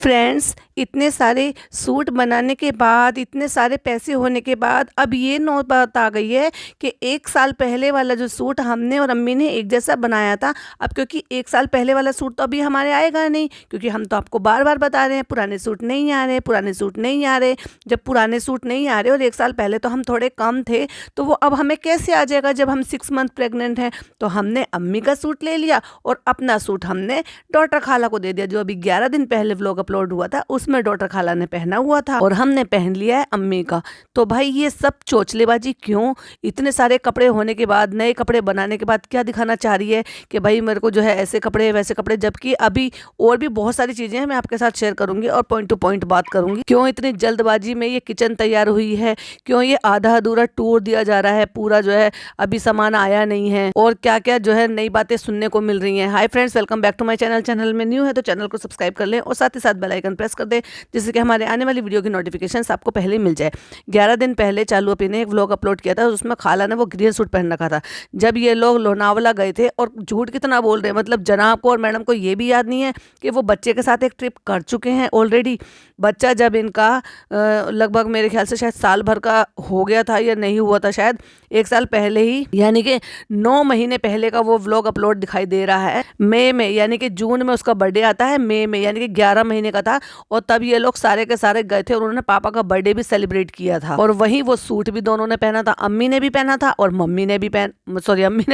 Friends, इतने सारे suit बनाने के बाद, इतने सारे पैसे होने के बाद अब ये नौबत आ गई है कि 1 साल पहले वाला जो सूट हमने और अम्मी ने एक जैसा बनाया था, अब क्योंकि 1 साल पहले वाला सूट तो अभी हमारे आएगा नहीं, क्योंकि हम तो आपको बार-बार बता रहे हैं पुराने सूट नहीं आ रहे, पुराने सूट नहीं आ रहे। जब पुराने सूट नहीं आ रहे और 1 साल पहले तो हम थोड़े कम थे, तो वो अब हमें कैसे आ जाएगा जब हम 6 मंथ प्रेग्नेंट हैं। तो हमने अम्मी का सूट ले लिया और अपना सूट हमने डॉटर खाला को दे दिया। जो अभी 11 दिन पहले व्लॉग अपलोड हुआ था उसमें डॉटर खाला ने पहना हुआ था और हमने पहन लिया है अम्मी का। तो भाई ये सब चोचलेबाजी क्यों? इतने सारे कपड़े होने के बाद, नए कपड़े बनाने के बाद क्या दिखाना चाह रही है कि भाई मेरे को जो है ऐसे कपड़े वैसे कपड़े, जबकि अभी और भी बहुत सारी चीजें हैं मैं आपके साथ शेयर करूंगी और पॉइंट टू पॉइंट बात करूंगी। क्यों इतनी जल्दबाजी में ये किचन तैयार हुई है, क्यों ये आधा अधूरा टूर दिया जा रहा है, पूरा जो है अभी सामान आया नहीं है, और क्या क्या जो है नई बातें सुनने को मिल रही हैं। Hi friends, welcome back to my channel. Channel में न्यू है तो चैनल को सब्सक्राइब कर लें और साथ ही साथ बेल आइकन प्रेस कर दें, जिससे कि हमारे आने वाली वीडियो की नोटिफिकेशन आपको पहले ही मिल जाए। 11 दिन पहले चालू अपी ने एक व्लॉग अपलोड किया था, उसमें खाला ने वो ग्रीन सूट पहन रखा था जब ये लोग लोनावला गए थे। और झूठ कितना बोल रहे हैं, मतलब जनाब को और मैडम को ये भी याद नहीं है कि वो बच्चे के साथ एक ट्रिप कर चुके हैं ऑलरेडी। बच्चा जब इनका लगभग मेरे ख्याल से शायद साल भर का हो गया था या नहीं हुआ था, शायद 1 साल पहले ही, यानी कि 9 महीने पहले का वो व्लॉग अपलोड दिखाई दे रहा है। मई में, यानी कि जून में उसका बर्थडे आता है, मई में यानी कि 11 महीने का था। और तब ये लोग सारे के सारे गए थे और उन्होंने पापा का बर्थडे भी सेलिब्रेट किया था। और वहीं वो सूट भी दोनों ने पहना था, अम्मी ने भी पहना था और अम्मी ने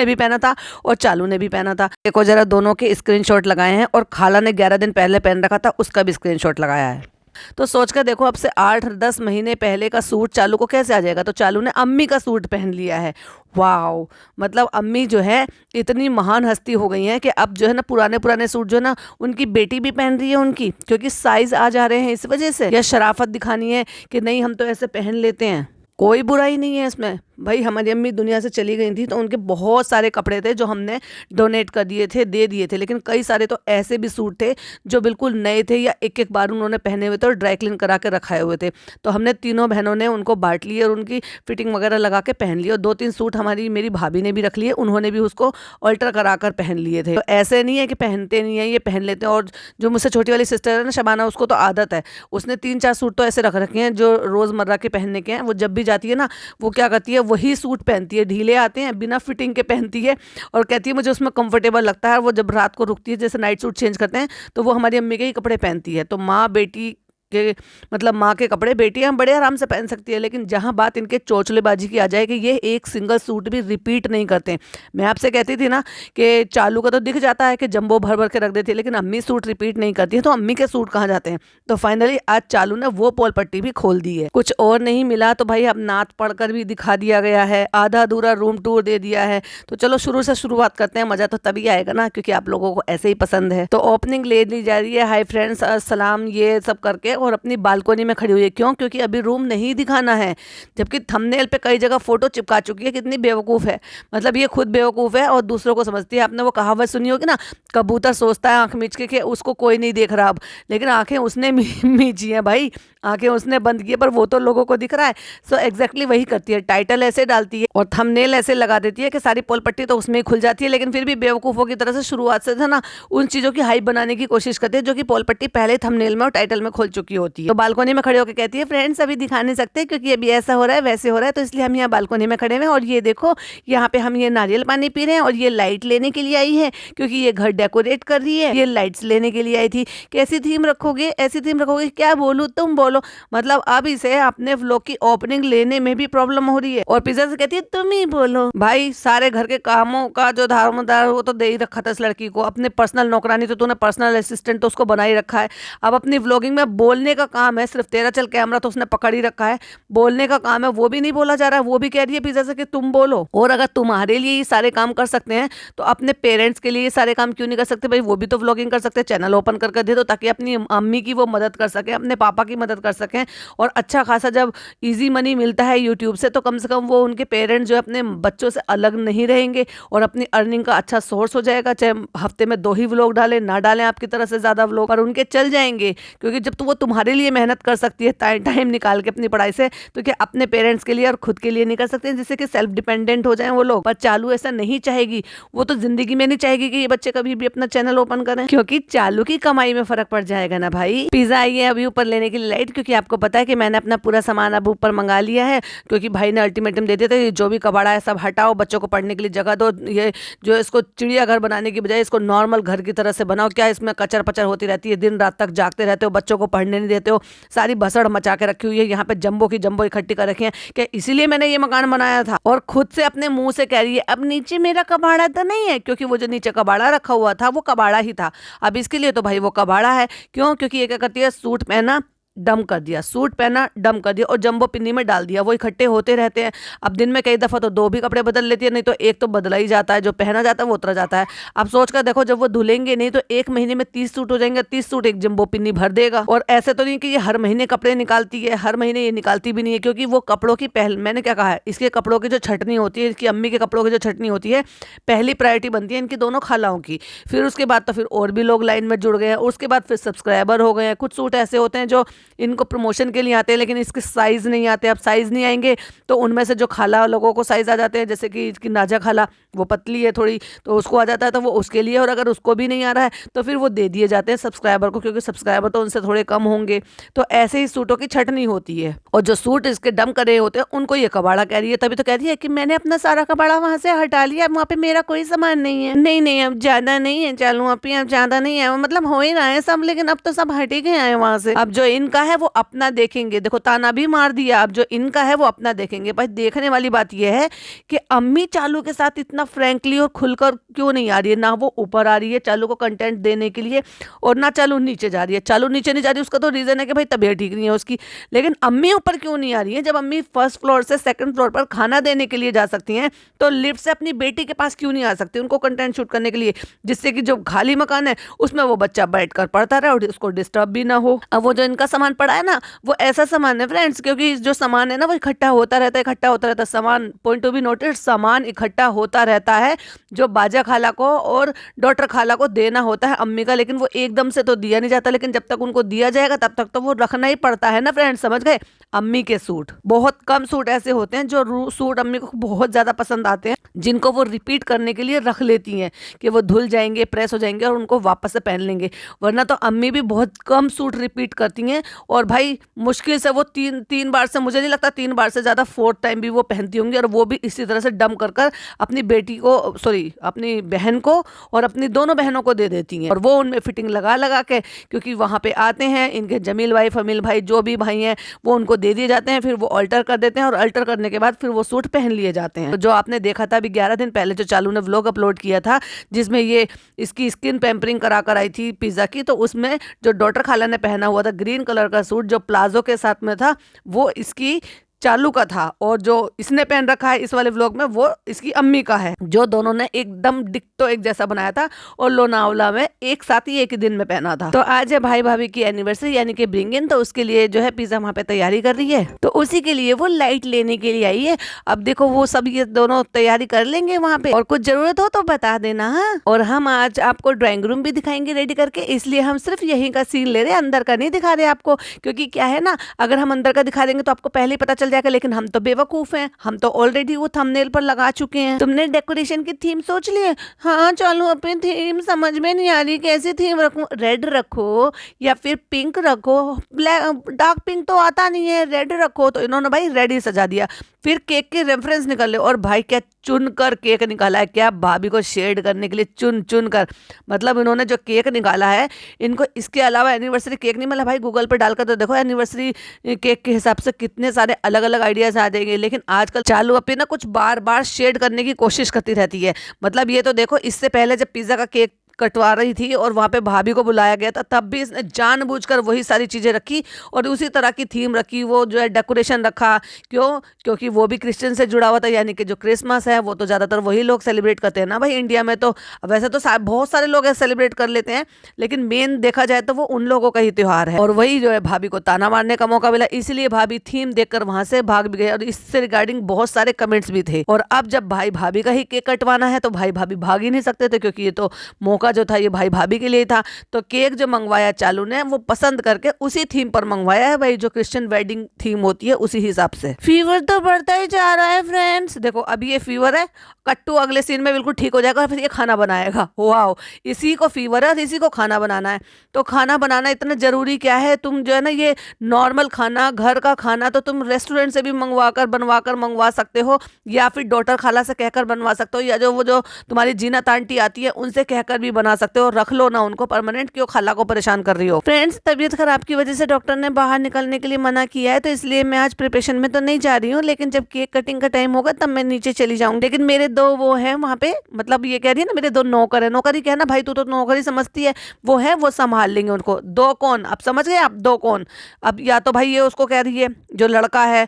भी पहना था और चालू ने भी पहना था। देखो जरा, दोनों के स्क्रीनशॉट लगाए हैं और खाला ने 11 दिन पहले पहन रखा था, उसका भी स्क्रीनशॉट लगाया है। तो सोच कर देखो, अब से 8-10 महीने पहले का सूट चालू को कैसे आ जाएगा। तो चालू ने अम्मी का सूट पहन लिया है। वाओ, मतलब अम्मी जो है इतनी महान हस्ती हो गई हैं कि अब जो है ना पुराने पुराने सूट जो है ना उनकी बेटी भी पहन रही है उनकी, क्योंकि साइज आ जा रहे हैं इस वजह से, या शराफत दिखानी है कि नहीं हम तो ऐसे पहन लेते हैं। कोई बुराई नहीं है इसमें। भाई हमारी अम्मी दुनिया से चली गई थी तो उनके बहुत सारे कपड़े थे जो हमने डोनेट कर दिए थे, दे दिए थे, लेकिन कई सारे तो ऐसे भी सूट थे जो बिल्कुल नए थे या एक एक बार उन्होंने पहने हुए थे और ड्राई क्लीन करा के रखाए हुए थे। तो हमने तीनों बहनों ने उनको बांट लिए और उनकी फिटिंग वगैरह लगा के पहन लिए। और 2-3 सूट हमारी मेरी भाभी ने भी रख लिए, उन्होंने भी उसको अल्टर करा कर पहन लिए थे। तो ऐसे नहीं है कि पहनते नहीं है, ये पहन लेते हैं। और जो मुझसे छोटी वाली सिस्टर है ना शबाना, उसको तो आदत है, उसने 3-4 सूट तो ऐसे रख रखे हैं जो रोज़मर्रा के पहनने के हैं। वो जब भी जाती है ना, वो क्या करती है, वही सूट पहनती है, ढीले आते हैं बिना फिटिंग के पहनती है और कहती है मुझे उसमें कंफर्टेबल लगता है। वो जब रात को रुकती है, जैसे नाइट सूट चेंज करते हैं, तो वो हमारी अम्मी के ही कपड़े पहनती है। तो माँ बेटी के, मतलब माँ के कपड़े बेटियां बड़े आराम से पहन सकती है, लेकिन जहां बात इनके चोचलेबाजी की आ जाए कि ये एक सिंगल सूट भी रिपीट नहीं करते। मैं आपसे कहती थी ना कि चालू का तो दिख जाता है कि जंबो भर भर के रख देती है, लेकिन अम्मी सूट रिपीट नहीं करती है। तो अम्मी के सूट कहाँ जाते हैं? तो फाइनली आज चालू ने वो पोल पट्टी भी खोल दी है। कुछ और नहीं मिला तो भाई अब नात पढ़कर भी दिखा दिया गया है, आधा अधूरा रूम टूर दे दिया है। तो चलो शुरू से शुरुआत करते हैं, मजा तो तभी आएगा ना, क्योंकि आप लोगों को ऐसे ही पसंद है। तो ओपनिंग ले ली जा रही है, हाय फ्रेंड्स, अस्सलाम, ये सब करके, और अपनी बालकोनी में खड़ी हुई है। क्यों? क्योंकि अभी रूम नहीं दिखाना है, जबकि थंबनेल पे कई जगह फोटो चिपका चुकी है। कितनी बेवकूफ है, मतलब ये खुद बेवकूफ है और दूसरों को समझती है। आपने वो कहावत सुनी होगी ना, कबूतर सोचता है आंख मीच के कि उसको कोई नहीं देख रहा अब, लेकिन आंखें उसने मीची है भाई, आंखें उसने बंद की है, पर वो तो लोगों को दिख रहा है। सो एग्जैक्टली वही करती है, टाइटल ऐसे डालती है और थंबनेल ऐसे लगा देती है कि सारी पोल पट्टी तो उसमें ही खुल जाती है, लेकिन फिर भी बेवकूफों की तरह से शुरुआत से था ना उन चीजों की हाइप बनाने की कोशिश करती है जो कि पोल पट्टी पहले थंबनेल में और टाइटल में खुल चुकी होती है। तो बालकोनी में खड़े होकर कहती है, फ्रेंड्स अभी दिखा नहीं सकते क्योंकि अभी ऐसा हो रहा है वैसे हो रहा है, तो इसलिए हम यहाँ बालकोनी में खड़े हुए हैं। और ये देखो, यहाँ पे हम ये नारियल पानी पी रहे हैं और ये लाइट लेने के लिए आई है क्योंकि ये घर डेकोरेट कर रही है, ये लाइट्स लेने के लिए आई थी। कैसी थीम रखोगे, ऐसी थीम रखोगे, क्या बोलूं, तुम बोलो। मतलब अब इसे अपने व्लॉग की ओपनिंग लेने में भी प्रॉब्लम हो रही है और पिज्जा से कहती है तुम ही बोलो। भाई सारे घर के कामों का जो दारोमदार वो तो दे ही रखा था इस लड़की को, अपने पर्सनल नौकरानी तो तूने पर्सनल असिस्टेंट तो उसको बना ही रखा है। अब अपनी व्लॉगिंग में बोलने का काम है सिर्फ तेरा, चल कैमरा तो उसने पकड़ ही रखा है, बोलने का काम है वो भी नहीं बोला जा रहा है। वो भी कह रही है पिज्जा से कि तुम बोलो। और अगर तुम्हारे लिए ये सारे काम कर सकते हैं तो अपने पेरेंट्स के लिए ये सारे काम क्यों नहीं कर सकते? भाई वो भी तो व्लॉगिंग कर सकते हैं, चैनल ओपन करके दे दो ताकि अपनी अम्मी की वो मदद कर सके, अपने पापा की मदद कर सकें। और अच्छा खासा जब इजी मनी मिलता है यूट्यूब से, तो कम से कम वो उनके पेरेंट्स जो अपने बच्चों से अलग नहीं रहेंगे और अपनी अर्निंग का अच्छा सोर्स हो जाएगा। चाहे हफ्ते में 2 ही व्लॉग डालें, ना डालें आपकी तरह से ज़्यादा व्लॉग, और उनके चल जाएंगे, क्योंकि जब तो वो तुम्हारे लिए मेहनत कर सकती है टाइम निकाल के अपनी पढ़ाई से, तो क्या अपने पेरेंट्स के लिए और खुद के लिए नहीं कर सकते, जिससे कि सेल्फ डिपेंडेंट हो जाएं वो लोग। पर चालू ऐसा नहीं चाहेगी, वो तो जिंदगी में नहीं चाहेगी कि ये बच्चे कभी भी अपना चैनल ओपन करें, क्योंकि चालू की कमाई में फर्क पड़ जाएगा ना भाई। पिज्जा आई है अभी ऊपर लेने के लिए लाइट, क्योंकि आपको पता है कि मैंने अपना पूरा सामान अब ऊपर मंगा लिया है, क्योंकि भाई ने अल्टीमेटम दे दिया था जो भी कबाड़ा है सब हटाओ, बच्चों को पढ़ने के लिए जगह दो, ये जो इसको चिड़ियाघर बनाने की बजाय इसको नॉर्मल घर की तरह से बनाओ, क्या इसमें कचर पचर होती रहती है, दिन रात तक जागते रहते हो, बच्चों को पढ़ने नहीं देते हो, सारी भसड़ मचा के रखी हुई है, यहाँ पे जंबो की जंबो इकट्ठी कर रखी है, क्या इसीलिए मैंने ये मकान बनाया था। और खुद से अपने मुंह से कह रही है अब नीचे मेरा कबाड़ा तो नहीं है, क्योंकि वो जो नीचे कबाड़ा रखा हुआ था वो कबाड़ा ही था, अब इसके लिए तो भाई वो कबाड़ा है। क्यों? क्योंकि ये क्या करती है, सूट पहना डम कर दिया, सूट पहना डम कर दिया और जंबो पिन्नी में डाल दिया, वो इकट्ठे होते रहते हैं। अब दिन में कई दफा तो 2 भी कपड़े बदल लेती है, नहीं तो एक तो बदला ही जाता है, जो पहना जाता है वो उतरा जाता है। अब सोच कर देखो, जब वो धुलेंगे नहीं तो 1 महीने में 30 सूट हो जाएंगे, 30 सूट एक जंबो पिन्नी भर देगा। और ऐसे तो नहीं कि ये हर महीने कपड़े निकालती है, हर महीने ये निकालती भी नहीं है, क्योंकि वो कपड़ों की मैंने क्या कहा है, इसके कपड़ों की जो छटनी होती है, इसकी अम्मी के कपड़ों की जो छटनी होती है, पहली प्रायोरिटी बनती है इनकी दोनों खालाओं की। फिर उसके बाद तो फिर और भी लोग लाइन में जुड़ गए हैं, उसके बाद फिर सब्सक्राइबर हो गए हैं। कुछ सूट ऐसे होते हैं जो इनको प्रमोशन के लिए आते हैं, लेकिन इसके साइज नहीं आते। अब साइज नहीं आएंगे तो उनमें से जो खाला लोगों को साइज आ जाते हैं, जैसे कि इसकी नाजा खाला वो पतली है थोड़ी, तो उसको आ जाता है, तो वो उसके लिए। और अगर उसको भी नहीं आ रहा है तो फिर वो दे दिए जाते हैं सब्सक्राइबर को, क्योंकि सब्सक्राइबर तो उनसे थोड़े कम होंगे। तो ऐसे ही सूटों की छटनी होती है। और जो सूट इसके डम करे होते हैं उनको ये कबाड़ा कह रही है, तभी तो कह रही है कि मैंने अपना सारा कबाड़ा वहां से हटा लिया, वहां पे मेरा कोई सामान नहीं है। नहीं नहीं, अब ज्यादा नहीं है, चालू अब ज्यादा नहीं है, मतलब हो ही रहा है सब, लेकिन अब तो सब हट ही गए हैं वहां से। अब जो इनका है वो अपना देखेंगे, देखो ताना भी मार दिया, अब जो इनका है वो अपना देखेंगे। भाई देखने वाली बात यह है कि अम्मी चालू के साथ इतना फ्रैंकली और खुलकर क्यों नहीं आ रही है, ना वो ऊपर आ रही है चालू को कंटेंट देने के लिए, और ना चालू नीचे जा रही है। चालू नीचे नहीं जा रही, उसका तो रीजन है कि भाई तबीयत ठीक नहीं है उसकी, लेकिन अम्मी ऊपर क्यों नहीं आ रही है? जब अम्मी फर्स्ट फ्लोर से सेकंड फ्लोर पर खाना देने के लिए जा सकती हैं, तो लिफ्ट से अपनी बेटी के पास क्यों नहीं आ सकती उनको कंटेंट शूट करने के लिए, जिससे कि जो खाली मकान है उसमें वो बच्चा बैठकर पढ़ता रहे और उसको डिस्टर्ब भी ना हो। अब वो जो इनका सामान पड़ा है ना, वो ऐसा सामान है फ्रेंड्स, क्योंकि जो सामान है ना वो इकट्ठा होता रहता है, इकट्ठा होता रहता है सामान। पॉइंट टू बी नोटेड, सामान इकट्ठा होता रहता है जो बाजा खाला को और डॉक्टर खाला को देना होता है अम्मी का, लेकिन वो एकदम से तो दिया नहीं जाता, लेकिन जब तक उनको दिया जाएगा तब तक तो वो रखना ही पड़ता है ना फ्रेंड्स, समझ गए। अम्मी के सूट, बहुत कम सूट ऐसे होते हैं जो सूट अम्मी को बहुत ज्यादा पसंद आते हैं, जिनको वो रिपीट करने के लिए रख लेती हैं कि वो धुल जाएंगे, प्रेस हो जाएंगे और उनको वापस से पहन लेंगे। वरना तो अम्मी भी बहुत कम सूट रिपीट करती हैं, और भाई मुश्किल से वो तीन बार से, मुझे नहीं लगता 3 बार से ज्यादा 4th टाइम भी वो पहनती होंगी, और वो भी इसी तरह से डम कर अपनी बेटी को, सॉरी अपनी बहन को और अपनी दोनों बहनों को दे देती हैं। और वो उनमें फिटिंग लगा के, क्योंकि वहां पे आते हैं इनके जमील भाई, फमील भाई, जो भी भाई हैं वो उनको दे दिए जाते हैं, फिर वो अल्टर कर देते हैं, और अल्टर करने के बाद फिर वो सूट पहन लिए जाते हैं। तो जो आपने देखा था अभी 11 दिन पहले जो चालू ने व्लॉग अपलोड किया था, जिसमें ये इसकी स्किन पैम्परिंग करा कर आई थी पिज्जा की, तो उसमें जो डॉक्टर खाला ने पहना हुआ था ग्रीन कलर का सूट जो प्लाजो के साथ में था, वो इसकी चालू का था, और जो इसने पहन रखा है इस वाले व्लॉग में वो इसकी अम्मी का है, जो दोनों ने एकदम डिक्टो एक जैसा बनाया था और लोनावला में एक साथ ही एक ही दिन में पहना था। तो आज है भाई भाभी की एनिवर्सरी यानी कि ब्रिंग इन, तो उसके लिए जो है पिज्जा वहां पे तैयारी कर रही है, तो उसी के लिए वो लाइट लेने के लिए आई है। अब देखो वो सब ये दोनों तैयारी कर लेंगे वहां पे, और कुछ जरूरत हो तो बता देना। हाँ, और हम आज आपको ड्राइंग रूम भी दिखाएंगे रेडी करके, इसलिए हम सिर्फ यहीं का सीन ले रहे हैं, अंदर का नहीं दिखा रहे आपको, क्योंकि क्या है ना, अगर हम अंदर का दिखा देंगे तो आपको पहले ही पता चल जाएगा, लेकिन हम तो बेवकूफ हैं, हम तो ऑलरेडी वो थंबनेल पर लगा चुके हैं। तुमने डेकोरेशन की थीम सोच ली है? हाँ चलो, अपनी थीम समझ में नहीं आ रही, कैसी थीम रखूं? रेड रखो या फिर पिंक रखो, ब्लैक डार्क पिंक तो आता नहीं है, रेड रखो। तो इन्होंने भाई रेड ही सजा दिया। फिर केक के रेफरेंस निकाले, और भाई क्या चुन कर केक निकाला है, क्या भाभी को शेड करने के लिए चुन चुन कर, मतलब इन्होंने जो केक निकाला है, इनको इसके अलावा एनिवर्सरी केक नहीं मिला। भाई गूगल पे डालकर तो देखो एनिवर्सरी केक के हिसाब से कितने सारे अलग अलग आइडियाज आ जाएंगे, लेकिन आजकल चालू अपनी ना कुछ बार बार शेड करने की कोशिश करती रहती है। मतलब ये तो देखो, इससे पहले जब पिज्जा का केक कटवा रही थी और वहाँ पे भाभी को बुलाया गया था, तब भी इसने जानबूझकर वही सारी चीज़ें रखी और उसी तरह की थीम रखी, वो जो है डेकोरेशन रखा। क्यों? क्योंकि वो भी क्रिश्चियन से जुड़ा हुआ था, यानी कि जो क्रिसमस है वो तो ज़्यादातर वही लोग सेलिब्रेट करते हैं ना भाई इंडिया में। तो वैसे तो बहुत सारे लोग सेलिब्रेट कर लेते हैं, लेकिन मेन देखा जाए तो वो उन लोगों का ही त्यौहार है। और वही जो है भाभी को ताना मारने का मौका मिला, इसलिए भाभी थीम देखकर वहां से भाग भी गए, और इससे रिगार्डिंग बहुत सारे कमेंट्स भी थे। और अब जब भाई भाभी का ही केक कटवाना है तो भाई भाभी भाग ही नहीं सकते थे, क्योंकि ये तो मौका बुक्का जो था ये भाई भाभी के लिए था। तो केक जो मंगवाया चालू ने वो पसंद करके उसी थीम पर मंगवाया है भाई, जो क्रिश्चियन वेडिंग थीम होती है उसी हिसाब से। फीवर तो बढ़ता ही जा रहा है फ्रेंड्स, देखो अभी ये फीवर है, कट्टू अगले सीन में बिल्कुल ठीक हो जाएगा और फिर ये खाना बनाएगा। वाह, इसी को फीवर है और इसी को खाना बनाना है। तो खाना बनाना इतना जरूरी क्या है, तुम जो है ना ये नॉर्मल खाना, घर का खाना तो तुम रेस्टोरेंट से भी मंगवा सकते हो, या फिर डॉटर खाला से कहकर बनवा सकते हो, या जो वो जो तुम्हारी जीनत आंटी आती है उनसे कहकर भी बना सकते हो। रख लो ना उनको परमानेंट, क्यों खाला को परेशान कर रही हो। फ्रेंड्स, तबीयत खराब की वजह से डॉक्टर ने बाहर निकलने के लिए मना किया है, तो इसलिए मैं आज प्रिपरेशन में तो नहीं जा रही हूँ, लेकिन जब केक कटिंग का टाइम होगा तब मैं नीचे चली जाऊंगी। लेकिन मेरे दो वो है वहाँ पे, मतलब ये कह रही है ना मेरे दो नौकर है, नौकर ही कहना भाई, तू तो नौकर ही समझती है, वो है वो संभाल लेंगे उनको। दो कौन, अब समझ गए आप, दो कौन। अब या तो भाई ये उसको कह रही है जो लड़का है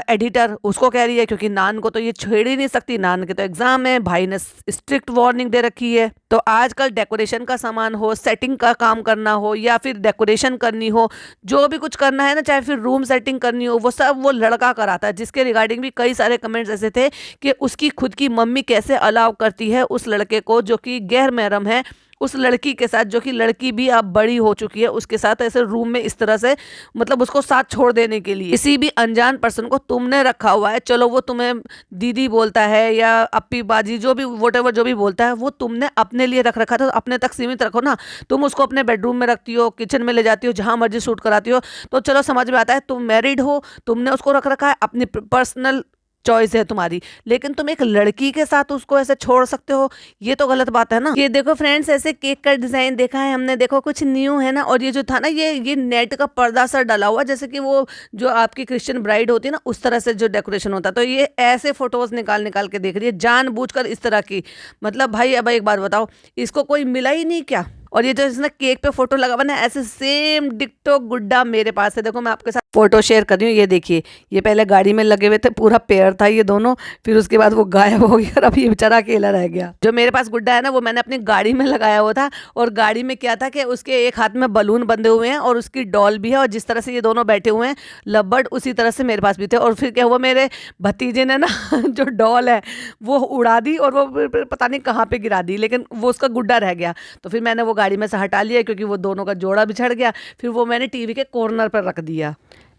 एडिटर, उसको कह रही है, क्योंकि नान को तो ये छेड़ ही नहीं सकती, नान के तो एग्जाम है, भाई ने स्ट्रिक्ट वार्निंग दे रखी है। तो आजकल डेकोरेशन का सामान हो, सेटिंग का काम करना हो, या फिर डेकोरेशन करनी हो, जो भी कुछ करना है ना, चाहे फिर रूम सेटिंग करनी हो, वो सब वो लड़का कराता है। जिसके रिगार्डिंग भी कई सारे कमेंट्स ऐसे थे कि उसकी खुद की मम्मी कैसे अलाउ करती है उस लड़के को जो कि गैर महरम है, उस लड़की के साथ, जो कि लड़की भी अब बड़ी हो चुकी है, उसके साथ ऐसे रूम में इस तरह से, मतलब उसको साथ छोड़ देने के लिए किसी भी अनजान पर्सन को तुमने रखा हुआ है। चलो वो तुम्हें दीदी बोलता है या अप्पी बाजी, जो भी वोटेवर जो भी बोलता है, वो तुमने अपने लिए रख रखा था, तो अपने तक सीमित रखो ना। तुम उसको अपने बेडरूम में रखती हो, किचन में ले जाती हो, जहां मर्जी शूट कराती हो, तो चलो समझ में आता है, तुम मैरिड हो, तुमने उसको रख रखा है, अपनी पर्सनल चॉइस है तुम्हारी। लेकिन तुम एक लड़की के साथ उसको ऐसे छोड़ सकते हो, ये तो गलत बात है ना। ये देखो फ्रेंड्स, ऐसे केक का डिजाइन देखा है हमने, देखो कुछ न्यू है ना। और ये जो था ना, ये नेट का पर्दा सा डला हुआ, जैसे कि वो जो आपकी क्रिश्चियन ब्राइड होती है ना, उस तरह से जो डेकोरेशन होता है। तो ये ऐसे फोटोज निकाल निकाल के देख रही है जानबूझकर इस तरह की। मतलब भाई अब एक बात बताओ, इसको कोई मिला ही नहीं क्या? और ये जो इसने केक पे फोटो लगा हुआ ना, ऐसे सेम डिक्टो गुड्डा मेरे पास है। देखो मैं आपके साथ फोटो शेयर कर रही हूँ, ये देखिए, ये पहले गाड़ी में लगे हुए थे, पूरा पेयर था ये दोनों, फिर उसके बाद वो गायब हो गया और अब ये बेचारा अकेला रह गया। जो मेरे पास गुड्डा है ना, वो मैंने अपनी गाड़ी में लगाया हुआ था, और गाड़ी में क्या था कि उसके एक हाथ में बलून बंधे हुए हैं और उसकी डॉल भी है, और जिस तरह से ये दोनों बैठे हुए हैं लबर्ड, उसी तरह से मेरे पास भी थे। और फिर क्या हुआ, मेरे भतीजे ने ना जो डॉल है वो उड़ा दी, और वो पता नहीं कहाँ पे गिरा दी, लेकिन वो उसका गुड्डा रह गया। तो फिर मैंने वो गाड़ी में से हटा लिया, क्योंकि वो दोनों का जोड़ा बिछड़ गया। फिर वो मैंने टीवी के कॉर्नर पर रख दिया।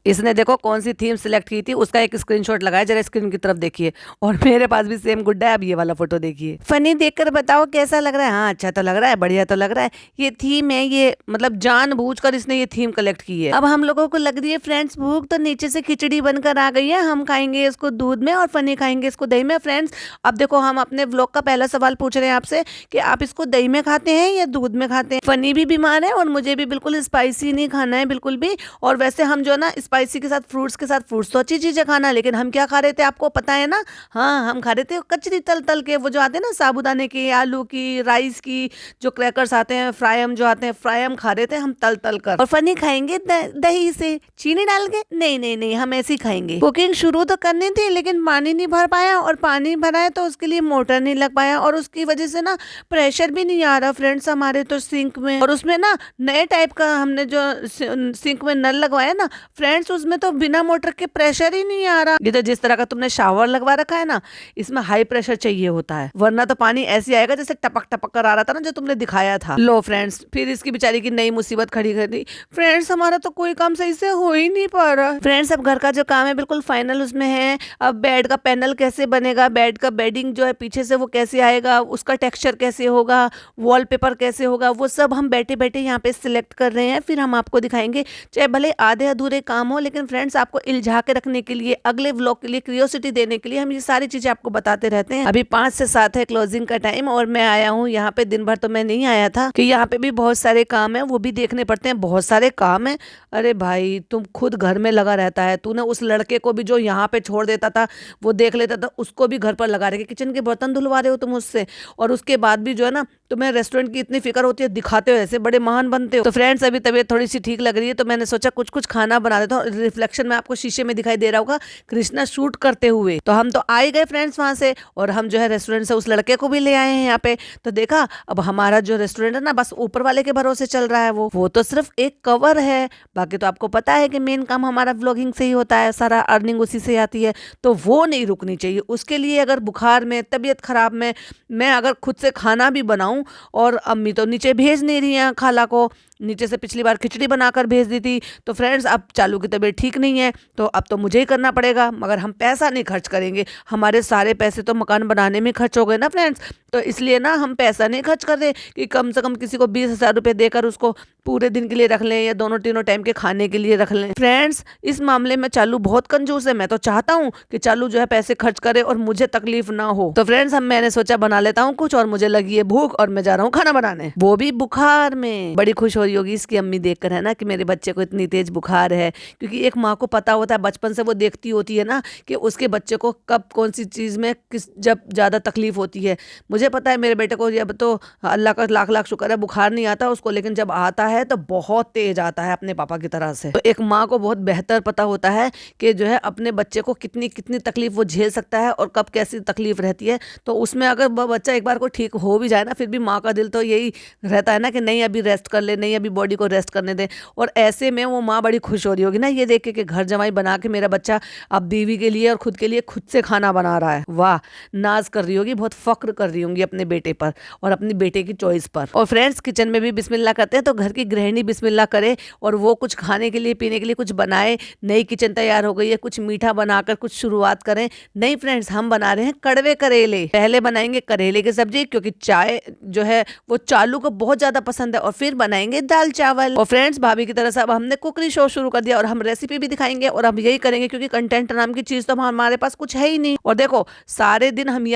इसने देखो कौन सी थीम सिलेक्ट की थी, उसका एक स्क्रीनशॉट लगाया, जरा स्क्रीन की तरफ देखिए। और मेरे पास भी सेम गुड्डा है। अब ये वाला फोटो देखिए, फनी देखकर बताओ कैसा लग रहा है। हाँ, अच्छा तो लग रहा है, बढ़िया तो लग रहा है। ये थीम है, ये मतलब जानबूझकर इसने ये थीम कलेक्ट की है। अब हम लोगों को लग रही है फ्रेंड्स भूख, तो नीचे से खिचड़ी बनकर आ गई है। हम खाएंगे इसको दूध में और फनी खाएंगे इसको दही में। फ्रेंड्स, अब देखो हम अपने व्लॉग का पहला सवाल पूछ रहे हैं आपसे कि आप इसको दही में खाते हैं या दूध में खाते हैं। फनी भी बीमार है और मुझे भी बिल्कुल स्पाइसी नहीं खाना है, बिल्कुल भी। और वैसे हम जो है ना, स्पाइसी के साथ फ्रूट्स तो अच्छी चीजें खाना, लेकिन हम क्या खा रहे थे आपको पता है ना? हाँ, हम खा रहे थे कचरी तल तल के, वो जो आते हैं ना साबुदाने की, आलू की, राइस की, जो क्रैकर्स आते हैं, फ्रायम जो आते हैं, फ्रायम खा रहे थे हम तल तल कर। और फनी खाएंगे दही से चीनी डाल के। नहीं नहीं नहीं, हम ऐसे ही खाएंगे। कुकिंग शुरू तो करनी थी, लेकिन पानी नहीं भर पाया, और पानी भरा है तो उसके लिए मोटर नहीं लग पाया, और उसकी वजह से ना प्रेशर भी नहीं आ रहा फ्रेंड्स हमारे तो सिंक में। और उसमें ना नए टाइप का हमने जो सिंक में नल लगवाया ना फ्रेंड्स, उसमें तो बिना मोटर के प्रेशर ही नहीं आ रहा। ये तो जिस तरह का तुमने शावर लगवा रखा है ना, इसमें हाई प्रेशर चाहिए होता है, वरना तो पानी ऐसे आएगा जैसे टपक टपक कर आ रहा था ना, जो तुमने दिखाया था। लो फ्रेंड्स, फिर इसकी बेचारी की नई मुसीबत खड़ी कर दी। फ्रेंड्स, हमारा तो कोई काम सही से हो ही नहीं पा रहा। फ्रेंड्स, अब घर का जो काम है बिल्कुल फाइनल उसमें है। अब बेड का पैनल कैसे बनेगा, बेड का बेडिंग जो है पीछे से वो कैसे आएगा, उसका टेक्सचर कैसे होगा, वॉलपेपर कैसे होगा, वो सब हम बैठे बैठे यहाँ पे सिलेक्ट कर रहे हैं। फिर हम आपको दिखाएंगे, चाहे भले आधे अधूरे काम हो, लेकिन फ्रेंड्स आपको इल्झा के रखने के लिए, अगले व्लॉग के लिए क्यूरियोसिटी देने के लिए हम ये सारी चीजें आपको बताते रहते हैं। अभी 5 से 7 है क्लोजिंग का टाइम, और मैं आया हूँ यहाँ पे। दिन भर तो मैं नहीं आया था कि यहाँ पे भी बहुत सारे काम है, वो भी देखने पड़ते हैं, बहुत सारे काम है। अरे भाई, तुम खुद घर में लगा रहता है, तूने उस लड़के को भी जो यहाँ पे छोड़ देता था, वो देख लेता था, उसको भी घर पर लगा रहे, किचन के बर्तन धुलवा रहे हो तुम उससे, और उसके बाद भी जो है ना तुम्हें रेस्टोरेंट की इतनी फिक्र होती है, दिखाते हो ऐसे बड़े महान बनते हो। तो फ्रेंड्स, अभी तबीयत थोड़ी सी ठीक लग रही है, तो मैंने सोचा कुछ कुछ खाना बना देता हूँ। रिफ्लेक्शन में आपको शीशे में दिखाई दे रहा होगा कृष्णा शूट करते हुए। तो हम तो आ ही गए फ्रेंड्स वहां से, और हम जो है रेस्टोरेंट से उस लड़के को भी ले आए हैं यहाँ पे। तो देखा, अब हमारा जो रेस्टोरेंट है ना, बस ऊपर वाले के भरोसे चल रहा है। वो तो सिर्फ एक कवर है, बाकी तो आपको पता है कि मेन काम हमारा व्लॉगिंग से ही होता है, सारा अर्निंग उसी से आती है। तो वो नहीं रुकनी चाहिए। उसके लिए अगर बुखार में, तबीयत खराब में मैं अगर खुद से खाना भी बनाऊं बनाऊं, और अम्मी तो नीचे भेज नहीं रही हैं खाला को, नीचे से पिछली बार खिचड़ी बनाकर भेज दी थी। तो फ्रेंड्स अब चालू की तबीयत ठीक नहीं है, तो अब तो मुझे ही करना पड़ेगा, मगर हम पैसा नहीं खर्च करेंगे, हमारे सारे पैसे तो मकान बनाने में खर्च हो गए ना फ्रेंड्स। तो इसलिए ना हम पैसा नहीं खर्च कर रहे कि कम से कम किसी को 20,000 रुपये देकर उसको पूरे दिन के लिए रख लें या दोनों तीनों टाइम के खाने के लिए रख लें। फ्रेंड्स इस मामले में चालू बहुत कंजूस है, मैं तो चाहता हूँ कि चालू जो है पैसे खर्च करे और मुझे तकलीफ ना हो। तो फ्रेंड्स मैंने सोचा बना लेता हूँ कुछ, और मुझे लगी है भूख और मैं जा रहा हूँ खाना बनाने, वो भी बुखार में। बड़ी खुश हो रही होगी इसकी अम्मी देखकर, है ना, कि मेरे बच्चे को इतनी तेज बुखार है, क्योंकि एक माँ को पता होता है, बचपन से वो देखती होती है ना कि उसके बच्चे को कब कौन सी चीज़ में जब ज़्यादा तकलीफ होती है। मुझे पता है मेरे बेटे को जब तो अल्लाह का लाख लाख शुक्र है बुखार नहीं आता उसको, लेकिन जब आता है तो बहुत तेज आता है अपने पापा की तरह से। तो एक माँ को बहुत बेहतर पता होता है कि जो है अपने बच्चे को कितनी कितनी तकलीफ वो झेल सकता है और कब कैसी तकलीफ रहती है। तो उसमें अगर बच्चा एक बार को ठीक हो भी जाए ना, फिर भी माँ का दिल तो यही रहता है ना कि नहीं अभी रेस्ट कर ले, नहीं अभी बॉडी को रेस्ट करने दे। और ऐसे में वो माँ बड़ी खुश हो रही होगी ना ये देख के कि घर जमाई बना के मेरा बच्चा अब बीवी के लिए और खुद के लिए खुद से खाना बना रहा है। वाह, नाज कर रही होगी, बहुत फक्र कर रही होंगी अपने बेटे पर और अपनी बेटे की चॉइस पर। और फ्रेंड्स किचन में भी बिस्मिल्लाह करते हैं, तो घर की गृहिणी बिस्मिल्लाह करे और वो कुछ खाने के लिए पीने के लिए कुछ बनाए। नई किचन तैयार हो गई है, कुछ मीठा बनाकर कुछ शुरुआत करें। नहीं फ्रेंड्स, हम बना रहे हैं कड़वे करेले। पहले बनाएंगे करेले की सब्जी, क्योंकि चाय जो है वो चालू को बहुत ज्यादा पसंद है, और फिर बनाएंगे दाल चावल। और फ्रेंड्स भाभी की तरह से अब हमने कुकरी शो शुरू कर दिया और हम रेसिपी भी दिखाएंगे, और अब यही करेंगे क्योंकि कंटेंट नाम की चीज तो हमारे पास कुछ है ही नहीं। और देखो सारे दिन हम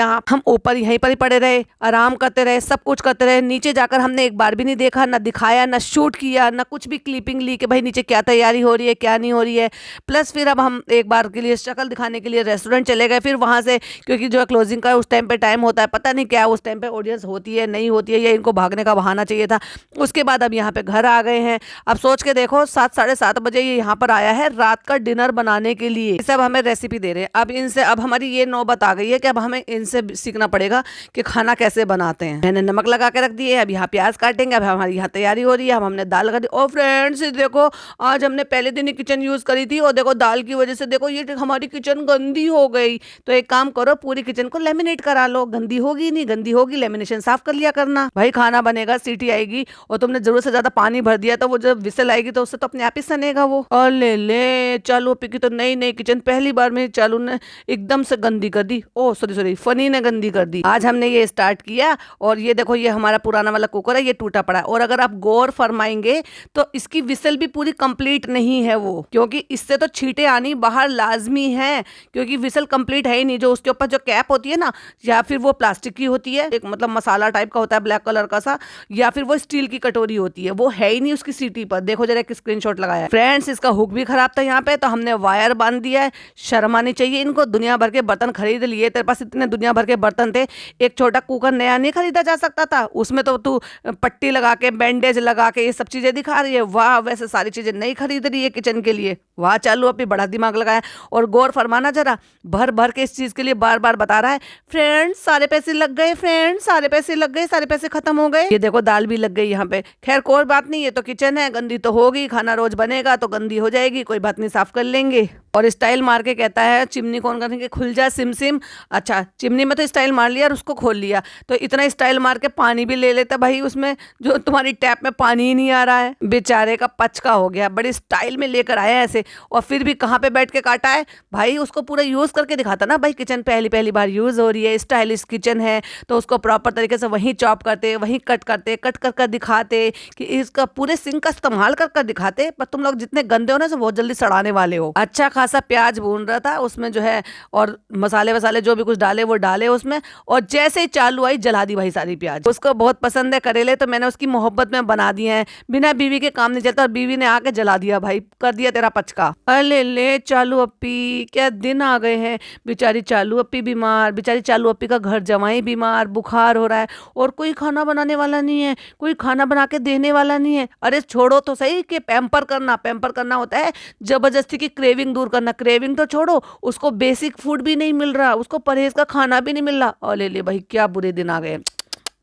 ऊपर यहीं पर ही पड़े रहे, आराम करते रहे, सब कुछ करते रहे। नीचे जाकर हमने एक बार भी नहीं देखा, ना दिखाया, ना शूट किया, ना कुछ भी क्लिपिंग ली कि भाई नीचे क्या तैयारी हो रही है क्या नहीं हो रही है। प्लस फिर अब हम एक बार के लिए शक्ल दिखाने के लिए रेस्टोरेंट चले गए, फिर वहां से क्योंकि जो है क्लोजिंग का उस टाइम पे टाइम होता है, पता नहीं क्या उस टाइम पे ऑडियंस होती है नहीं होती है, या इनको भागने का बहाना चाहिए था। उसके बाद अब यहाँ पे घर आ गए हैं। अब सोच के देखो 7 साढ़े 7 बजे ये यहाँ पर आया है रात का डिनर बनाने के लिए। सब हमें रेसिपी दे रहे हैं। अब इनसे अब हमारी ये नौबत आ गई है कि अब हमें इनसे सीखना पड़ेगा कि खाना कैसे बनाते हैं। मैंने नमक लगा के रख दिए, अब यहाँ प्याज काटेंगे। अब हमारी यहाँ तैयारी हो रही है, अब हमने दाल लगा दी। और फ्रेंड्स देखो आज हमने पहले दिन ही किचन यूज करी थी, और देखो दाल की वजह से देखो ये हमारी किचन गंदी हो गई। तो एक काम करो, पूरी किचन को लेमिनेट करा लो। गंदी होगी नहीं, गंदी होगी लेमिनेशन साफ कर लिया करना। भाई खाना बनेगा, सीटी आएगी और तुमने जरूरत से ज्यादा पानी भर दिया, तो वो जब विसल आएगी तो उससे तो अपने आप ही सनेगा वो। और ले चालू अपी की तो नई नई किचन पहली बार में चालू ने एकदम से गंदी कर दी। ओ सॉरी फनी ने गंदी कर दी। आज हमने ये स्टार्ट किया, और ये देखो ये हमारा पुराना वाला कुकर है, ये टूटा पड़ा है। और अगर आप गौर फरमाएंगे तो इसकी विसल भी पूरी कंप्लीट नहीं है वो, क्योंकि इससे तो छींटे आनी बाहर लाजमी है, क्योंकि विसल कंप्लीट है ही नहीं। जो उसके ऊपर जो कैप होती है ना, या फिर वो प्लास्टिक की होती है, एक मतलब मसाला टाइप का होता है ब्लैक कलर का सा, या फिर वो स्टील की कटोरी होती है, वो है ही नहीं उसकी सीटी पर। देखो जरा एक स्क्रीनशॉट लगाया फ्रेंड्स, इसका हुक भी खराब था यहाँ पे, तो हमने वायर बांध दिया है। शर्म आनी चाहिए इनको, दुनिया भर के बर्तन खरीद लिए, तेरे पास इतने दुनिया भर के बर्तन थे, एक छोटा कुकर नया नहीं खरीदा जा सकता था? उसमें तो तू पट्टी लगा के बैंडेज लगा के ये सब चीजें दिखा रही है। वाह, वैसे सारी चीजें नहीं खरीद रही है किचन के लिए। वाह चालू अपनी बड़ा दिमाग लगाया। और गौर फरमाना जरा, भर भर के इस चीज के लिए बार बार बता रहा है, फ्रेंड्स सारे पैसे लग गए, फ्रेंड्स सारे पैसे लग गए, सारे पैसे खत्म हो गए। ये देखो दाल भी लग गई यहाँ पे। खैर कोई बात नहीं, ये तो किचन है, गंदी तो होगी, खाना रोज बनेगा तो गंदी हो जाएगी, कोई बात नहीं, साफ कर लेंगे। और स्टाइल मार के कहता है चिमनी कौन करेंगे, खुल जा सिम सिम। अच्छा चिमनी में तो स्टाइल मार लिया और उसको खोल लिया, तो इतना स्टाइल मार के पानी भी ले लेता भाई उसमें, जो तुम्हारी टैप में पानी ही नहीं आ रहा है। बेचारे का पचका हो गया, बड़ी स्टाइल में लेकर आया ऐसे, और फिर भी कहाँ पे बैठ के काटा है भाई। उसको पूरा यूज करके दिखाता ना भाई, किचन पहली पहली बार यूज हो रही है, स्टाइलिश किचन है, तो उसको प्रॉपर तरीके से वहीं चॉप करते, वहीं कट करते, कट कर कर दिखाते कि इसका पूरे सिंक का इस्तेमाल कर कर दिखाते। पर तुम लोग जितने गंदे हो ना, बहुत जल्दी सड़ाने वाले हो। अच्छा खासा प्याज भून रहा था उसमें जो है, और मसाले वसाले जो भी कुछ डाले वो डाले उसमें, और जैसे ही चालू आई जला दी भाई सारी प्याज। उसको बहुत पसंद है करेले, तो मैंने उसकी मोहब्बत में बना दिए हैं, बिना बीवी के काम नहीं चलता, और बीवी ने आके जला दिया भाई, कर दिया तेरा पचका। अले ले चालू अप्पी, क्या दिन आ गए हैं। बेचारी चालू अप्पी बीमार, बेचारी चालू अप्पी का घर जमाई बीमार, बुखार हो रहा है, और कोई खाना बनाने वाला नहीं है, कोई खाना बना के देने वाला नहीं है। अरे छोड़ो तो सही कि पैम्पर करना होता है जबरदस्ती की क्रेविंग दूर करना। क्रेविंग तो छोड़ो, उसको बेसिक फूड भी नहीं मिल रहा, उसको परहेज का खाना भी नहीं मिल रहा। अले ले भाई क्या बुरे दिन आ गए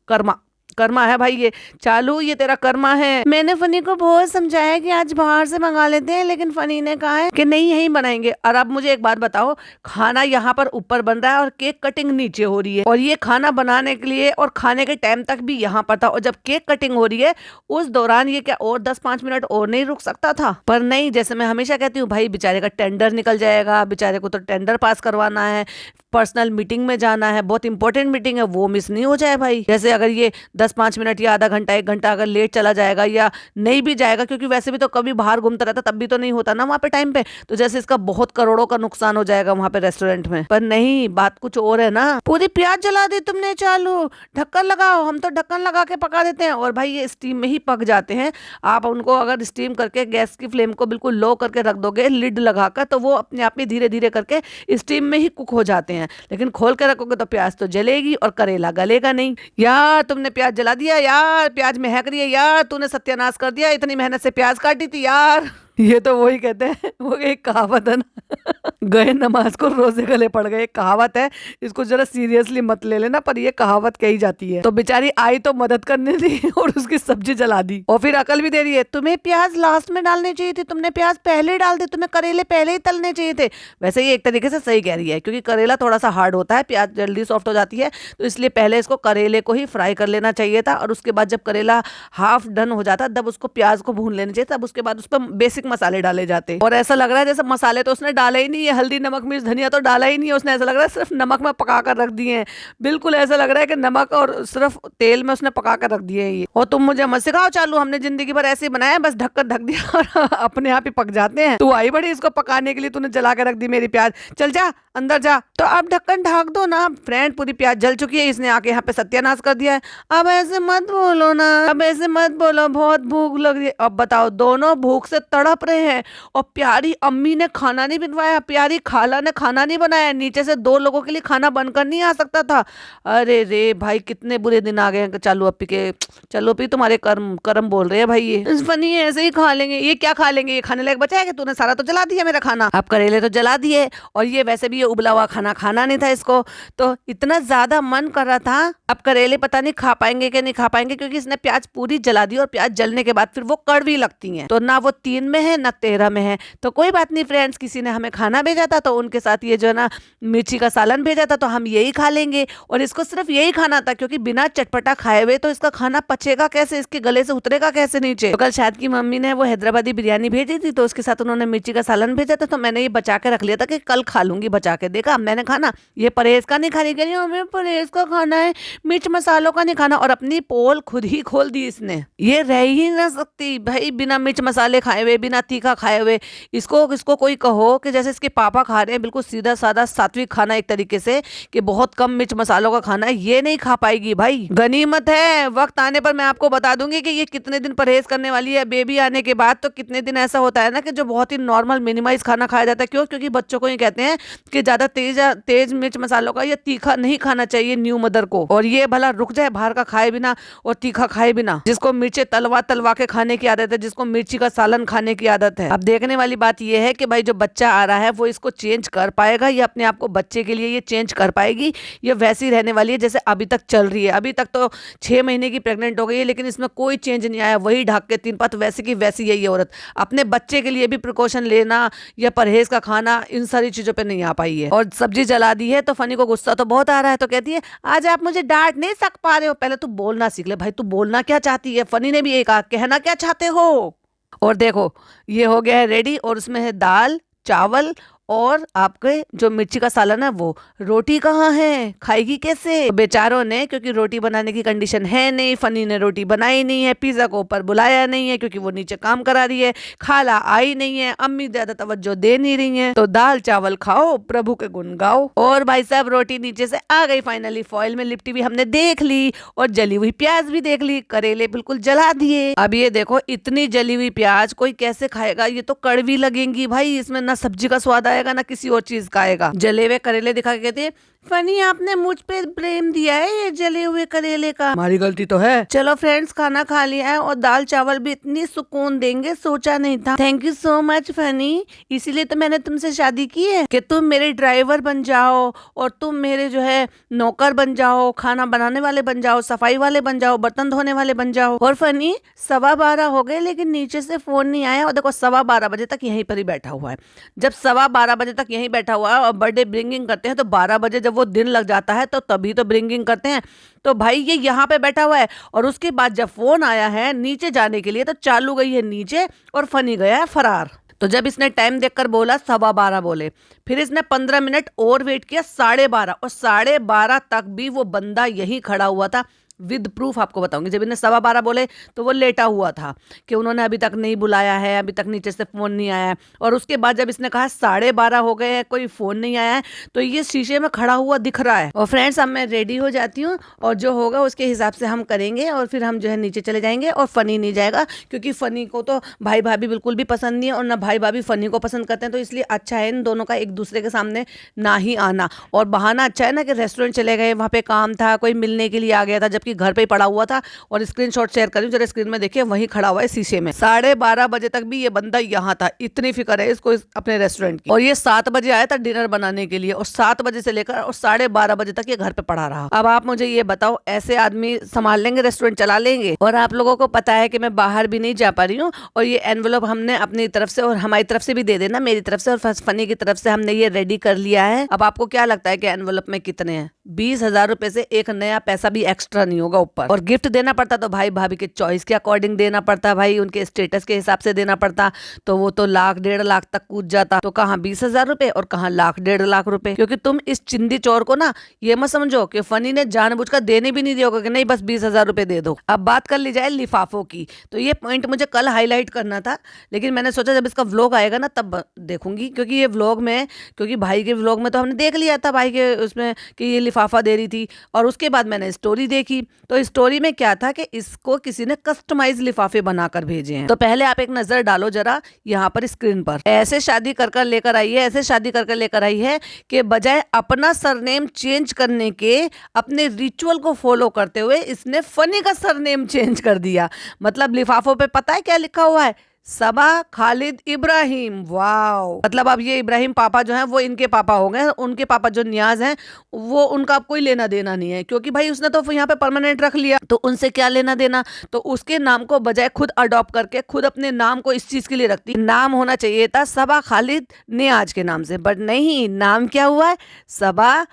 कर्मा। कर्मा है भाई, ये चालू, ये तेरा कर्मा है। मैंने फनी को बहुत समझाया कि आज बाहर से मंगा लेते हैं, लेकिन फनी ने कहा है कि नहीं यहीं बनाएंगे। और अब मुझे एक बात बताओ, खाना यहाँ पर ऊपर बन रहा है और केक कटिंग नीचे हो रही है, और ये खाना बनाने के लिए और खाने के टाइम तक भी यहाँ पर था, और जब केक कटिंग हो रही है उस दौरान ये क्या और 10-5 मिनट और नहीं रुक सकता था? पर नहीं, जैसे मैं हमेशा कहती हूँ भाई, बेचारे का टेंडर निकल जाएगा, बेचारे को तो टेंडर पास करवाना है, पर्सनल मीटिंग में जाना है, बहुत इंपॉर्टेंट मीटिंग है, वो मिस नहीं हो जाए भाई। जैसे अगर ये 10-5 मिनट या आधा घंटा 1 घंटा अगर लेट चला जाएगा या नहीं भी जाएगा, क्योंकि वैसे भी तो कभी बाहर घूमता रहता तब भी तो नहीं होता ना वहाँ पे टाइम पे, तो जैसे इसका बहुत करोड़ों का नुकसान हो जाएगा वहाँ पे रेस्टोरेंट में। पर नहीं, बात कुछ और है ना। पूरी प्याज जला दी तुमने, चालू ढक्कन लगाओ। हम तो ढक्कन लगा के पका देते हैं और भाई ये स्टीम में ही पक जाते हैं। आप उनको अगर स्टीम करके गैस की फ्लेम को बिल्कुल लो करके रख दोगे लिड लगाकर, तो वो अपने आप ही धीरे धीरे करके स्टीम में ही कुक हो जाते हैं। लेकिन खोल के रखोगे तो प्याज तो जलेगी और करेला गलेगा नहीं। यार तुमने प्याज जला दिया यार, प्याज महक रही है यार, तूने सत्यानाश कर दिया, इतनी मेहनत से प्याज काटी थी यार। ये तो वही कहते हैं, वो एक कहावत है ना, गए नमाज को रोजे गले पड़ गए, एक कहावत है, इसको जरा सीरियसली मत ले लेना, पर ये कहावत कही जाती है। तो बेचारी आई तो मदद करने दी और उसकी सब्जी जला दी, और फिर अकल भी दे रही है, तुम्हें प्याज लास्ट में डालनी चाहिए थी, तुमने प्याज पहले डाल दी, तुम्हें करेले पहले ही तलने चाहिए थे। वैसे ये एक तरीके से सही कह रही है, क्योंकि करेला थोड़ा सा हार्ड होता है, प्याज जल्दी सॉफ्ट हो जाती है, तो इसलिए पहले इसको करेले को ही फ्राई कर लेना चाहिए था, और उसके बाद जब करेला हाफ डन हो जाता तब उसको प्याज को भून लेना चाहिए, तब उसके बाद उस पर बेसिक मसाले डाले जाते। और ऐसा लग रहा है जैसे मसाले तो उसने डाले ही नहीं है, हल्दी नमक मिर्च धनिया तो डाला ही नहीं है उसने, ऐसा लग रहा है सिर्फ नमक में पका कर रख दिए हैं। बिल्कुल ऐसा लग रहा है कि नमक और सिर्फ तेल में उसने पका कर रख दिए हैं ये। और तुम मुझे मत सिखाओ चालू, हमने जिंदगी भर ऐसे ही बनाया, बस ढककर ढक दिया और अपने आप ही पक जाते हैं। तू आई बड़ी इसको पकाने के लिए, तूने जला के रख दी मेरी प्याज, चल जा अंदर जा। तो अब ढक्कन ढक दो ना फ्रेंड, पूरी प्याज जल चुकी है, इसने आके यहाँ पे सत्यानाश कर दिया है। अब ऐसे मत बोलो ना, अब ऐसे मत बोलो, बहुत भूख लग रही है। अब बताओ, दोनों भूख से तड़प रहे हैं, और प्यारी अम्मी ने खाना नहीं बनवाया, प्यारी खाला ने खाना नहीं बनाया, नीचे से 2 लोगों के लिए खाना बनकर नहीं आ सकता था। अरे रे भाई, कितने बुरे दिन आ गए हैं चालू अप्पी के। चलो अप्पी, तुम्हारे कर्म कर्म बोल रहे हैं भाई, ये फनी है, ऐसे ही खा लेंगे। ये क्या खा लेंगे, ये खाने लायक बचा है कि तूने सारा तो जला दिया मेरा खाना। अब करेले तो जला दिए, और ये वैसे भी ये उबला हुआ खाना खाना नहीं था इसको, तो इतना ज्यादा मन कर रहा था। अब करेले पता नहीं खा पाएंगे कि नहीं खा पाएंगे, क्योंकि इसने प्याज पूरी जला दी, और प्याज जलने के बाद फिर वो कड़वी लगती हैं, तो ना वो 3 में है ना 13 में है। तो कोई बात नहीं फ्रेंड्स, किसी ने हमें खाना भेजा था, तो उनके साथ ये जो है ना मिर्ची का सालन भेजा था, तो हम यही खा लेंगे। और इसको सिर्फ यही खाना था, क्योंकि बिना चटपटा खाए हुए तो इसका खाना पचेगा कैसे, इसके गले से उतरेगा कैसे नीचे। तो कल शायद की मम्मी ने वो हैदराबादी बिरयानी भेजी थी, तो उसके साथ उन्होंने मिर्ची का सालन भेजा था, तो मैंने ये बचा के रख लिया था कि कल खा लूंगी बचा के। देखा मैंने खाना, ये परहेज का नहीं खाने के लिए, हमें परहेज का खाना है, मिर्च मसालों का नहीं खाना। और अपनी पोल खुद ही खोल दी इसने, ये रह ही ना सकती भाई बिना मिर्च मसाले खाए हुए, बिना तीखा खाए हुए। इसको कोई कहो कि जैसे इसके पापा खा रहे हैं बिल्कुल सीधा साधा सात्विक खाना, एक तरीके से कि बहुत कम मिर्च मसालों का खाना है, ये नहीं खा पाएगी भाई। गनीमत है, वक्त आने पर मैं आपको बता दूंगी कि ये कितने दिन परहेज करने वाली है। बेबी आने के बाद तो कितने दिन ऐसा होता है ना कि जो बहुत ही नॉर्मल मिनिमाइज खाना खाया जाता है। क्यों? क्योंकि बच्चों को ये कहते हैं कि ज्यादा तेज मिर्च मसालों का या तीखा नहीं खाना चाहिए न्यू मदर को, और ये भला रुक जाए बाहर का खाए बिना और तीखा खाए बिना। जिसको मिर्चे तलवा के खाने की आदत है, जिसको मिर्ची का सालन खाने की आदत है। अब देखने वाली बात यह है कि भाई जो बच्चा आ रहा है वो इसको चेंज कर पाएगा, या अपने आप को बच्चे के लिए ये चेंज कर पाएगी, ये वैसी रहने वाली है जैसे अभी तक चल रही है। अभी तक तो 6 महीने की प्रेग्नेंट हो गई है, लेकिन इसमें कोई चेंज नहीं आया, वही ढक के 3 पत वैसी की वैसी यही औरत। अपने बच्चे के लिए भी प्रिकॉशन लेना या परहेज का खाना, इन सारी चीजों पे नहीं आ पाई है। और सब्जी जला दी है, तो फनी को गुस्सा तो बहुत आ रहा है, तो कहती है आज आप मुझे डांट नहीं सक पा रहे हो, पहले तू बोलना सीख ले भाई, तू बोलना क्या चाहती है। फनी ने भी एक कहा, कहना क्या चाहते हो। और देखो ये हो गया है रेडी, और उसमें है दाल चावल और आपके जो मिर्ची का सालन है वो। रोटी कहाँ है, खाएगी कैसे बेचारों ने, क्योंकि रोटी बनाने की कंडीशन है नहीं। फनी ने रोटी बनाई नहीं है, पिज्जा को ऊपर बुलाया नहीं है क्योंकि वो नीचे काम करा रही है, खाला आई नहीं है, अम्मी ज्यादा तवज्जो दे नहीं रही है, तो दाल चावल खाओ, प्रभु के गुण गाओ। और भाई साहब रोटी नीचे से आ गई फाइनली, फॉइल में लिपटी हुई हमने देख ली, और जली हुई प्याज भी देख ली, करेले बिल्कुल जला दिए। अब ये देखो इतनी जली हुई प्याज कोई कैसे खाएगा, ये तो कड़वी लगेंगी भाई, इसमें ना सब्जी का स्वाद आएगा ना किसी और चीज का आएगा। जले हुए करेले दिखा के कहती है फनी आपने मुझ पे ब्लेम दिया है ये जले हुए करेले का, हमारी गलती तो है। चलो फ्रेंड्स, खाना खा लिया है और दाल चावल भी इतनी सुकून देंगे सोचा नहीं था। Thank you so much funny, इसीलिए तो मैंने तुमसे शादी की है कि तुम मेरे ड्राइवर बन जाओ और तुम मेरे जो है नौकर बन जाओ, खाना बनाने वाले बन जाओ, सफाई वाले बन जाओ, बर्तन धोने वाले बन जाओ। और फनी 12:15 हो गए लेकिन नीचे से फोन नहीं आया और देखो 12:15 बजे तक यहीं पर ही बैठा हुआ है। जब 12:15 बजे तक यहीं बैठा हुआ है और बर्थडे ब्रिंगिंग करते हैं तो 12 बजे जब वो दिन लग जाता है तो तभी तो ब्रिंगिंग करते हैं। तो भाई ये यहाँ पे बैठा हुआ है और उसके बाद जब फोन आया है नीचे जाने के लिए तो चालू गई है नीचे और फनी गया है फरार। तो जब इसने टाइम देखकर बोला 12:15 बोले, फिर इसने 15 मिनट और वेट किया 12:30 और 12:30 तक भी वो बंदा यहीं खड़ा हुआ था। विद प्रूफ आपको बताऊंगी, जब इन्हें 12:15 बोले तो वो लेटा हुआ था कि उन्होंने अभी तक नहीं बुलाया है, अभी तक नीचे से फोन नहीं आया है। और उसके बाद जब इसने कहा 12:30 हो गए हैं कोई फोन नहीं आया है तो ये शीशे में खड़ा हुआ दिख रहा है। और फ्रेंड्स अब मैं रेडी हो जाती हूँ और जो होगा उसके हिसाब से हम करेंगे और फिर हम जो है नीचे चले जाएंगे। और फनी नहीं जाएगा क्योंकि फनी को तो भाई भाभी बिल्कुल भी पसंद नहीं है और ना भाई भाभी फनी को पसंद करते हैं, तो इसलिए अच्छा है इन दोनों का एक दूसरे के सामने ना ही आना। और बहाना अच्छा है ना कि रेस्टोरेंट चले गए, वहाँ पे काम था, कोई मिलने के लिए आ गया था, जबकि घर पे पड़ा हुआ था। और स्क्रीनशॉट शेयर करूं जरा, स्क्रीन में देखिए वहीं खड़ा हुआ है शीशे में। 12:30 बजे तक भी ये बंदा यहाँ था, इतनी फिक्र है इसको अपने रेस्टोरेंट की। और ये 7 बजे आया था डिनर बनाने के लिए और 7 बजे से लेकर और 12:30 बजे तक ये घर पे पड़ा रहा। अब आप मुझे ये बताओ, ऐसे आदमी संभाल लेंगे, रेस्टोरेंट चला लेंगे? और आप लोगों को पता है कि मैं बाहर भी नहीं जा पा रही हूँ और ये एनवेलप हमने अपनी तरफ से और हमारी तरफ से भी दे देना, मेरी तरफ से और फनी की तरफ से हमने ये रेडी कर लिया है। अब आपको क्या लगता है कि एनवेलप में कितने हैं? 20,000 रुपए से एक नया पैसा भी एक्स्ट्रा नहीं होगा ऊपर। और गिफ्ट देना पड़ता तो भाई भाभी के चॉइस के अकॉर्डिंग देना पड़ता, भाई उनके स्टेटस के हिसाब से देना पड़ता, तो वो तो 1,00,000 1.5 लाख तक कूद जाता। तो कहाँ 20,000 रुपए और कहाँ 1,00,000 1.5 लाख रुपए। क्योंकि तुम इस चिंदी चोर को ना ये मत समझो कि फनी ने जानबूझकर देने भी नहीं दिया होगा कि नहीं बस 20,000 रुपए दे दो। अब बात कर ली जाए लिफाफों की, तो ये पॉइंट मुझे कल हाईलाइट करना था लेकिन मैंने सोचा जब इसका व्लॉग आएगा ना तब देखूंगी। क्योंकि ये व्लॉग में, क्योंकि भाई के व्लॉग में तो हमने देख लिया था भाई के उसमें कि ये लिफाफा दे रही थी और उसके बाद मैंने स्टोरी देखी तो स्टोरी में क्या था कि इसको किसी ने कस्टमाइज लिफाफे बनाकर भेजे हैं। तो पहले आप एक नजर डालो जरा यहाँ पर स्क्रीन पर। ऐसे शादी कर लेकर आई है, ऐसे शादी कर लेकर आई है कि बजाय अपना सरनेम चेंज करने के अपने रिचुअल को फॉलो करते हुए इसने फनी का सरनेम चेंज कर दिया। मतलब लिफाफों पे पता है क्या लिखा हुआ है? सबा खालिद इब्राहिम। वाओ, मतलब अब ये इब्राहिम पापा जो हैं वो इनके पापा हो गए। उनके पापा जो नियाज हैं वो उनका अब कोई लेना देना नहीं है क्योंकि भाई उसने तो यहाँ पे परमानेंट रख लिया, तो उनसे क्या लेना देना। तो उसके नाम को बजाय खुद अडॉप्ट करके खुद अपने नाम को इस चीज के लिए रखती। नाम होना चाहिए था सबा खालिद नियाज के नाम से, बट नहीं, नाम क्या हुआ है? सबा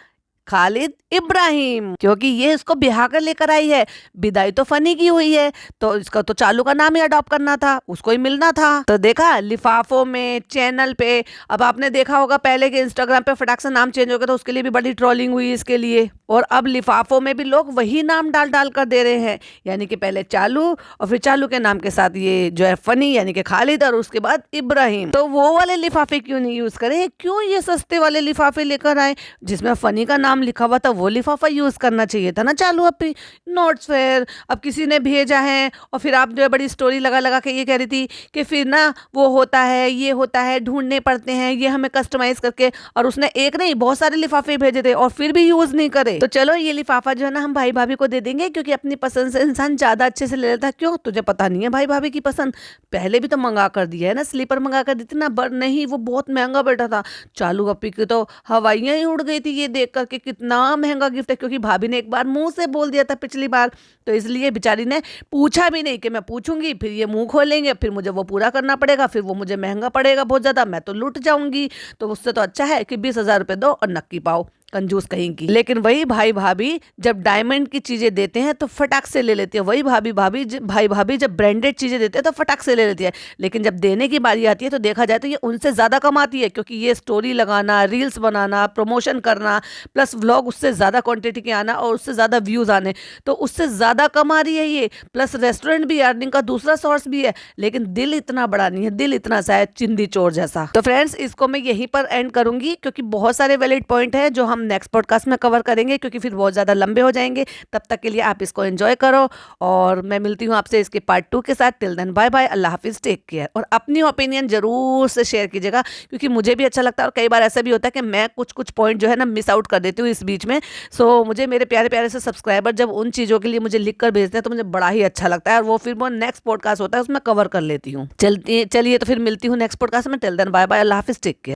खालिद इब्राहिम, क्योंकि ये इसको बिहार कर लेकर आई है। विदाई तो फनी की हुई है तो इसका तो चालू का नाम ही अडॉप्ट करना था, उसको ही मिलना था। तो देखा लिफाफों में, चैनल पे। अब आपने देखा होगा पहले के इंस्टाग्राम पे फटाक से नाम चेंज हो गया तो उसके लिए भी बड़ी ट्रोलिंग हुई इसके लिए। और अब लिफाफों में भी लोग वही नाम डाल डाल कर दे रहे हैं, यानी कि पहले चालू और फिर चालू के नाम के साथ ये जो है फनी यानी कि खालिद और उसके बाद इब्राहिम। तो वो वाले लिफाफे क्यों नहीं यूज करें? क्यों ये सस्ते वाले लिफाफे लेकर आए जिसमें फनी का नाम लिखा हुआ था? वो लिफाफा यूज करना चाहिए था ना चालू। अब नोट्स फेयर अब किसी ने भेजा है और फिर आप जो है बड़ी स्टोरी लगा लगा के ये कह रही थी कि फिर ना वो होता है, ये होता है, ढूंढने पड़ते हैं, ये हमें कस्टमाइज करके। और उसने एक नहीं बहुत सारे लिफाफे भेजे थे और फिर भी यूज नहीं करे। तो चलो ये लिफाफा जो है ना हम भाई भाभी को दे देंगे क्योंकि अपनी पसंद से इंसान ज्यादा अच्छे से ले लेता है। क्यों, तुझे पता नहीं है भाई भाभी की पसंद? पहले भी तो मंगा कर दिया है ना, स्लीपर मंगा कर दी थी ना, बट नहीं वो बहुत महंगा बैठा था। चालू अपी की तो हवाइयां ही उड़ गई थी ये देख करके कितना महंगा गिफ्ट है। क्योंकि भाभी ने एक बार मुंह से बोल दिया था पिछली बार, तो इसलिए बेचारी ने पूछा भी नहीं कि मैं पूछूंगी फिर ये मुंह खोलेंगे फिर मुझे वो पूरा करना पड़ेगा, फिर वो मुझे महंगा पड़ेगा बहुत ज्यादा, मैं तो लूट जाऊंगी। तो उससे तो अच्छा है कि 20,000 रुपए दो और नक्की पाओ, कंजूस कहीं की। लेकिन वही भाई भाभी जब डायमंड की चीजें देते हैं तो फटाक से ले लेती है। वही भाई भाभी जब ब्रांडेड चीजें देते हैं तो फटाक से ले लेती है। लेकिन जब देने की बारी आती है तो देखा जाए तो ये उनसे ज्यादा कमाती है क्योंकि ये स्टोरी लगाना, रील्स बनाना, प्रमोशन करना, प्लस व्लॉग उससे ज्यादा क्वांटिटी के आना और उससे ज्यादा व्यूज आने, तो उससे ज्यादा कमा रही है ये। प्लस रेस्टोरेंट भी अर्निंग का दूसरा सोर्स भी है। लेकिन दिल इतना बड़ा नहीं है, दिल इतना सा है चिंदी चोर जैसा। तो फ्रेंड्स इसको मैं यहीं पर एंड करूंगी क्योंकि बहुत सारे वैलिड पॉइंट है जो हम हम नेक्स्ट पॉडकास्ट में कवर करेंगे, क्योंकि फिर बहुत ज़्यादा लंबे हो जाएंगे। तब तक के लिए आप इसको एंजॉय करो और मैं मिलती हूँ आपसे इसके पार्ट 2 के साथ। टिल देन बाय बाय, अल्लाह हाफिज़, टेक केयर। और अपनी ओपिनियन ज़रूर से शेयर कीजिएगा, क्योंकि मुझे भी अच्छा लगता है और कई बार ऐसा भी होता है कि मैं कुछ कुछ पॉइंट जो है ना मिस आउट कर देती हूँ इस बीच में। सो मुझे मेरे प्यारे प्यारे से सब्सक्राइबर जब उन चीज़ों के लिए मुझे लिख कर भेजते हैं तो मुझे बड़ा ही अच्छा लगता है, और वो फिर वो नेक्स्ट पॉडकास्ट होता है उसमें कवर कर लेती हूँ। चलिए तो फिर मिलती हूँ नेक्स्ट पॉडकास्ट में। टिल देन बाय बाय, अल्लाह हाफिज़, टेक केयर।